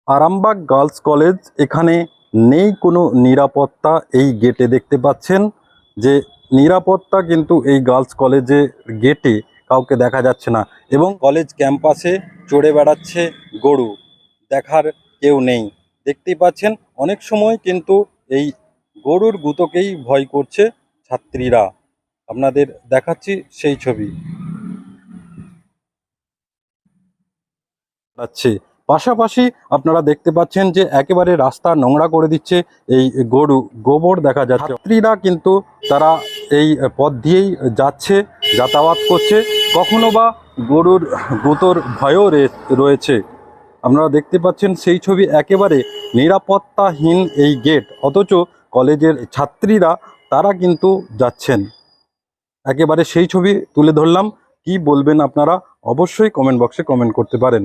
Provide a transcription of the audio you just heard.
Arambagh girls college, এখানে নেই কোনো নিরাপত্তা। এই গেটে দেখতে পাচ্ছেন যে নিরাপত্তা কিন্তু এই গার্লস কলেজে গেটে কাউকে দেখা যাচ্ছে না, এবং কলেজ ক্যাম্পাসে চড়ে বেড়াচ্ছে গরু, দেখার কেউ নেই। দেখতেই পাচ্ছেন অনেক সময় কিন্তু এই গরুর গুঁতোকেই ভয় করছে ছাত্রীরা। আপনাদের দেখাচ্ছি সেই ছবি। আছে পাশাপাশি আপনারা দেখতে পাচ্ছেন যে একেবারে রাস্তা নোংরা করে দিচ্ছে এই গরু, গোবর দেখা যাচ্ছে। ছাত্রীরা কিন্তু তারা এই পথ দিয়েই যাচ্ছে, যাতায়াত করছে, কখনো বা গরুর গুঁতোর ভয়ও রয়েছে। আপনারা দেখতে পাচ্ছেন সেই ছবি, একেবারে নিরাপত্তাহীন এই গেট, অথচ কলেজের ছাত্রীরা তারা কিন্তু যাচ্ছেন। একেবারে সেই ছবি তুলে ধরলাম। কি বলবেন আপনারা? অবশ্যই কমেন্ট বক্সে কমেন্ট করতে পারেন।